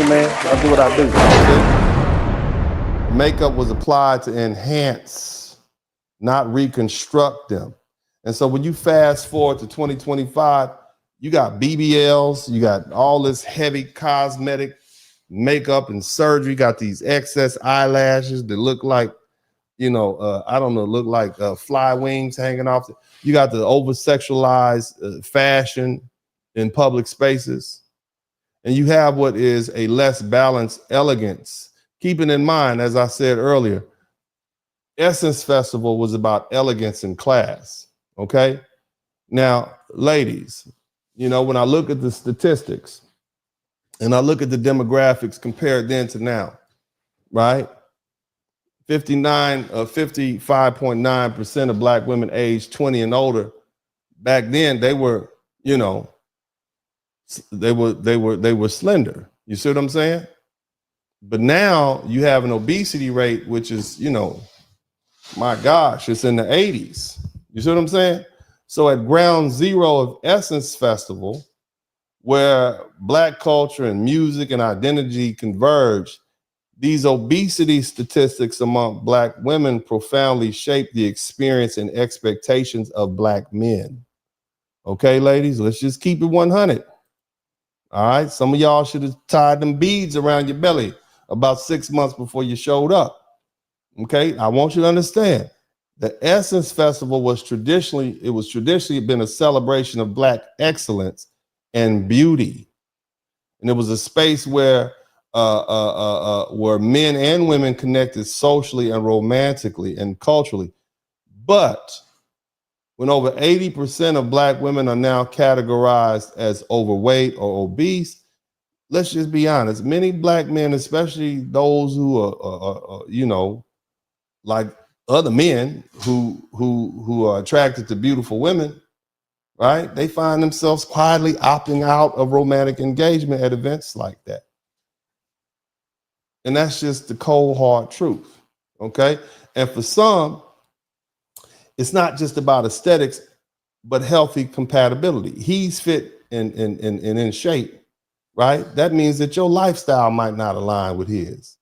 man. I do what I do. Makeup was applied to enhance, not reconstruct them. And so when you fast forward to 2025, you got BBLs, you got all this heavy cosmetic makeup and surgery, you got these excess eyelashes that look like, I don't know, look like fly wings hanging off. You got the over-sexualized fashion in public spaces. And you have what is a less balanced elegance. Keeping in mind, as I said earlier, Essence Festival was about elegance and class, okay? Now, ladies, when I look at the statistics and I look at the demographics compared then to now, right? 55.9% of Black women aged 20 and older, back then they were, they were slender. You see what I'm saying? But now you have an obesity rate, which is, my gosh, it's in the 80s. You see what I'm saying? So at ground zero of Essence Festival, where Black culture and music and identity converge, these obesity statistics among Black women profoundly shape the experience and expectations of Black men. Okay, ladies, let's just keep it 100. All right, some of y'all should have tied them beads around your belly about 6 months before you showed up. Okay, I want you to understand the Essence Festival was traditionally been a celebration of Black excellence and beauty. And it was a space where men and women connected socially and romantically and culturally. But when over 80% of Black women are now categorized as overweight or obese, let's just be honest, many Black men, especially those who are like other men who are attracted to beautiful women, right? They find themselves quietly opting out of romantic engagement at events like that. And that's just the cold, hard truth, okay? And for some, it's not just about aesthetics, but healthy compatibility. He's fit and in shape, right? That means that your lifestyle might not align with his,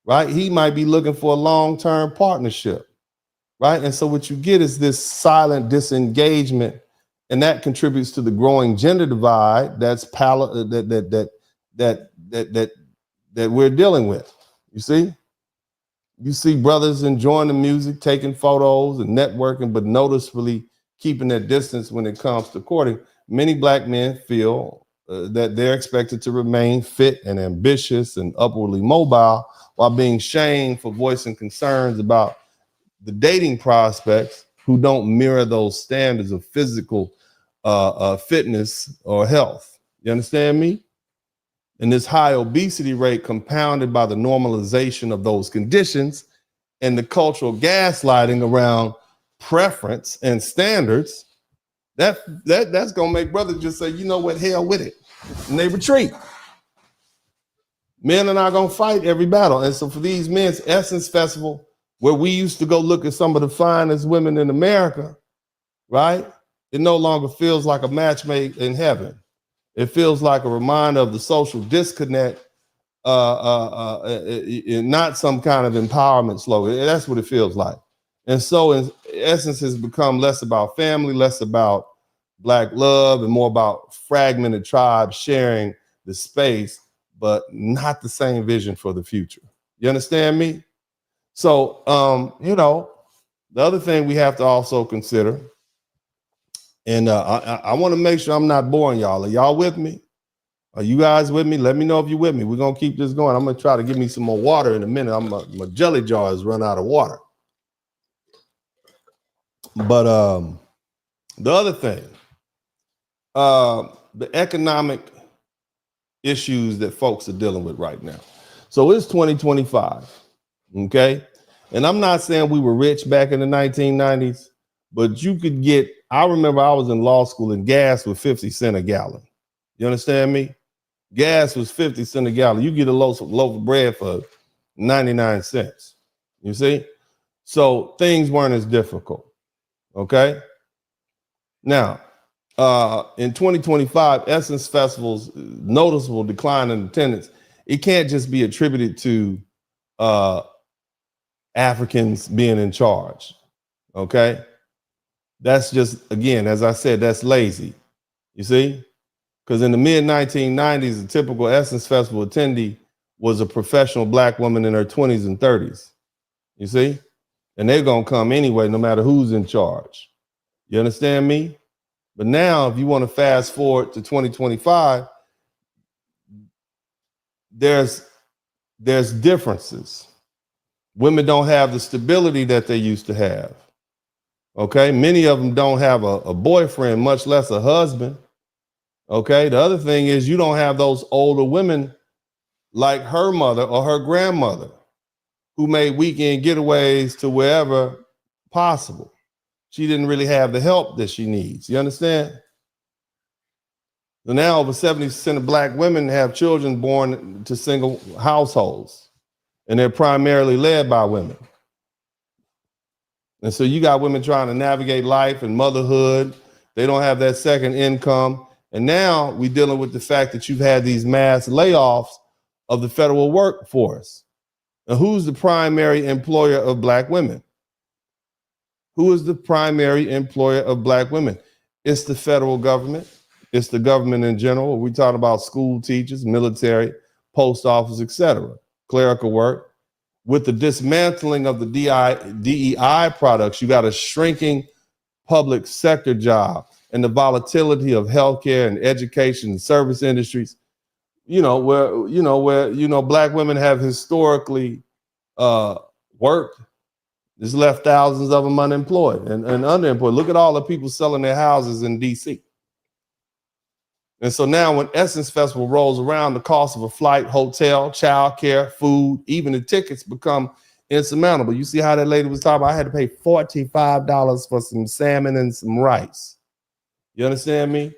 right? He might be looking for a long-term partnership, right? And so what you get is this silent disengagement, and that contributes to the growing gender divide that we're dealing with. You see brothers enjoying the music, taking photos and networking, but noticeably keeping their distance when it comes to courting. Many Black men feel that they're expected to remain fit and ambitious and upwardly mobile while being shamed for voicing concerns about the dating prospects who don't mirror those standards of physical fitness or health. You understand me? And this high obesity rate compounded by the normalization of those conditions and the cultural gaslighting around preference and standards, that's gonna make brothers just say, you know what, hell with it. And they retreat. Men are not gonna fight every battle. And so for these men's Essence Festival, where we used to go look at some of the finest women in America, right? It no longer feels like a match made in heaven. It feels like a reminder of the social disconnect, not some kind of empowerment slogan. That's what it feels like. And so in essence, has become less about family, less about Black love, and more about fragmented tribes sharing the space, but not the same vision for the future. You understand me? So, the other thing we have to also consider, and I want to make sure I'm not boring y'all. Are y'all with me? Are you guys with me? Let me know if you're with me. We're going to keep this going. I'm going to try to give me some more water in a minute. My jelly jar has run out of water. But the other thing, the economic issues that folks are dealing with right now. So it's 2025, okay? And I'm not saying we were rich back in the 1990s, but you could get, I remember I was in law school and gas was 50 cents a gallon. You understand me? Gas was 50 cents a gallon. You get a loaf of bread for 99 cents. You see? So things weren't as difficult. Okay. Now, in 2025, Essence Festival's noticeable decline in attendance it can't just be attributed to Africans being in charge. Okay. That's just, again, as I said, that's lazy. You see? Because in the mid 1990s, a typical Essence Festival attendee was a professional Black woman in her 20s and 30s. You see? And they're going to come anyway, no matter who's in charge. You understand me? But now, if you want to fast forward to 2025, there's differences. Women don't have the stability that they used to have. Okay, many of them don't have a boyfriend, much less a husband. Okay, the other thing is you don't have those older women like her mother or her grandmother who made weekend getaways to wherever possible. She didn't really have the help that she needs. You understand? So now over 70% of Black women have children born to single households, and they're primarily led by women. And so you got women trying to navigate life and motherhood. They don't have that second income. And now we're dealing with the fact that you've had these mass layoffs of the federal workforce. And who's the primary employer of Black women? Who is the primary employer of Black women? It's the federal government. It's the government in general. We talk about school teachers, military, post office, etc., clerical work. With the dismantling of the DEI products, you got a shrinking public sector job, and the volatility of healthcare and education and service industries, where Black women have historically worked, has left thousands of them unemployed and underemployed. Look at all the people selling their houses in DC. And so now when Essence Festival rolls around, the cost of a flight, hotel, childcare, food, even the tickets become insurmountable. You see how that lady was talking about? I had to pay $45 for some salmon and some rice. You understand me?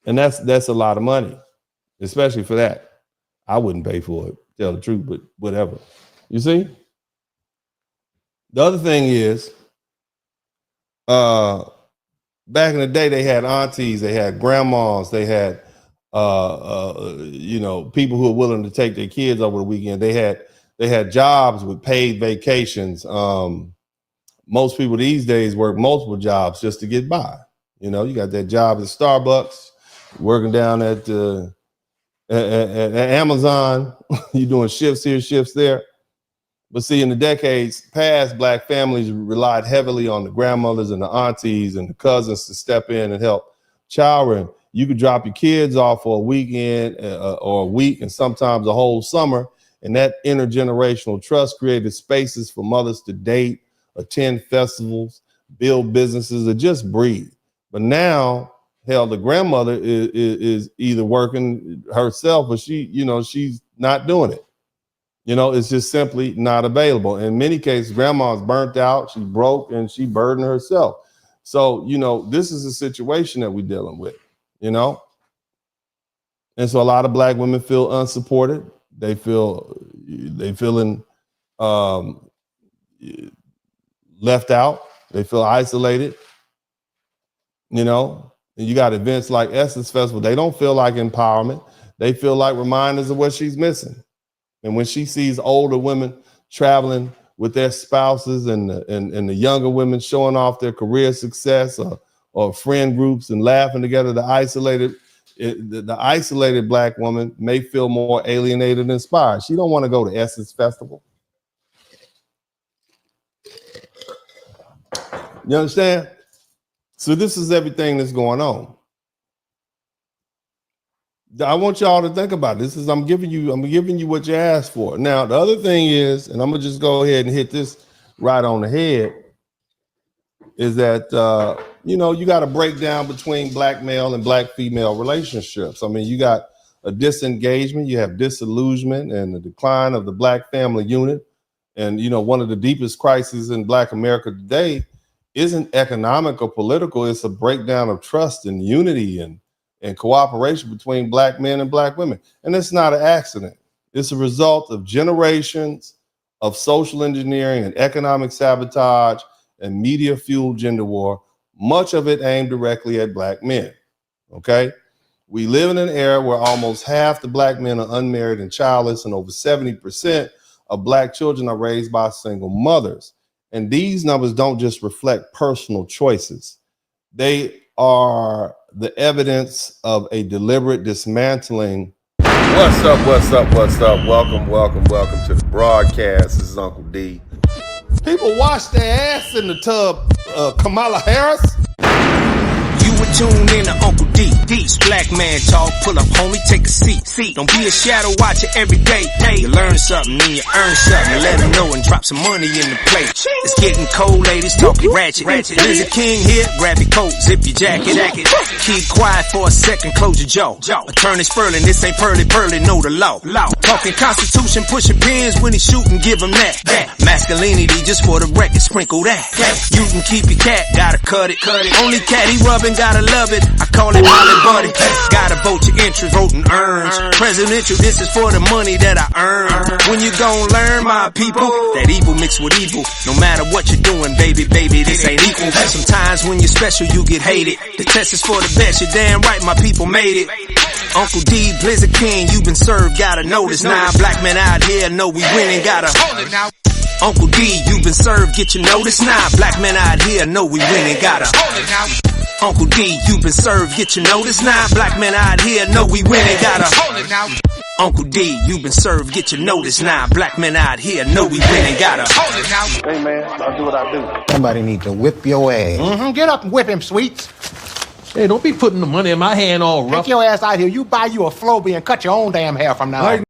And that's a lot of money, especially for that. I wouldn't pay for it, tell the truth, but whatever. You see? The other thing is, back in the day, they had aunties, they had grandmas, they had people who were willing to take their kids over the weekend. They had jobs with paid vacations. Most people these days work multiple jobs just to get by. You got that job at Starbucks, working down at Amazon. You're doing shifts here, shifts there. But see, in the decades past, Black families relied heavily on the grandmothers and the aunties and the cousins to step in and help child rearing. You could drop your kids off for a weekend or a week and sometimes a whole summer. And that intergenerational trust created spaces for mothers to date, attend festivals, build businesses, or just breathe. But now, hell, the grandmother is either working herself or she's not doing it. It's just simply not available. In many cases, grandma's burnt out, she broke, and she burdened herself. So, this is a situation that we're dealing with, And so a lot of Black women feel unsupported. They feeling left out. They feel isolated, And you got events like Essence Festival. They don't feel like empowerment. They feel like reminders of what she's missing. And when she sees older women traveling with their spouses and the younger women showing off their career success or friend groups and laughing together, the isolated Black woman may feel more alienated and inspired. She don't want to go to Essence Festival. You understand? So this is everything that's going on. I want y'all to think about this. I'm giving you what you asked for. Now, the other thing is, and I'm gonna just go ahead and hit this right on the head, is that you got a breakdown between Black male and Black female relationships. I mean, you got a disengagement, you have disillusionment, and the decline of the Black family unit. And one of the deepest crises in Black America today isn't economic or political. It's a breakdown of trust and unity and cooperation between Black men and Black women. And it's not an accident. It's a result of generations of social engineering and economic sabotage and media-fueled gender war, much of it aimed directly at Black men, okay? We live in an era where almost half the black men are unmarried and childless, and over 70% of black children are raised by single mothers. And these numbers don't just reflect personal choices. They are the evidence of a deliberate dismantling. What's up, what's up, what's up? Welcome to the broadcast. This is Uncle D. People wash their ass in the tub, Kamala Harris. You were tuned in to Uncle D. D's black man talk. Pull up, homie, take a seat. Don't be a shadow watcher every day. You learn something and you earn something. And let them know and drop some money in the plate. It's getting cold, ladies, talking ratchet. There's a king here, grab your coat, zip your jacket. Keep quiet for a second, close your jaw. Attorney Spurling, this ain't pearly, know the law. Talking Constitution, pushing pins when he shooting, give him that. Masculinity, just for the record, sprinkle that. You can keep your cat, gotta cut it. Only cat he rubbing, gotta love it. I call it Molly Buddy. Gotta vote your interest, voting earns. Presidential, this is for the money that I earn. When you gon' learn, my people, that evil mixed with evil. No matter what you're doing, baby, this ain't equal. Sometimes when you're special, you get hated. The test is for the best, you're damn right, my people made it. Uncle D, Blizzard King, you been served, gotta notice. Now black men out here know we winning, gotta hold it now. Uncle D, you been served, get your notice. Now black men out here know we winning, gotta hold it now. Uncle D, you been served, get your notice. Now black men out here know we winning, gotta hold it now. Uncle D, you been served, get your notice. Now black men out here know we winning, gotta hold it now. Hey man, I'll do what I do. Somebody need to whip your ass. Get up and whip him, Sweets. Hey, don't be putting the money in my hand all rough. Take your ass out here. You buy you a Flowbee and cut your own damn hair from now on.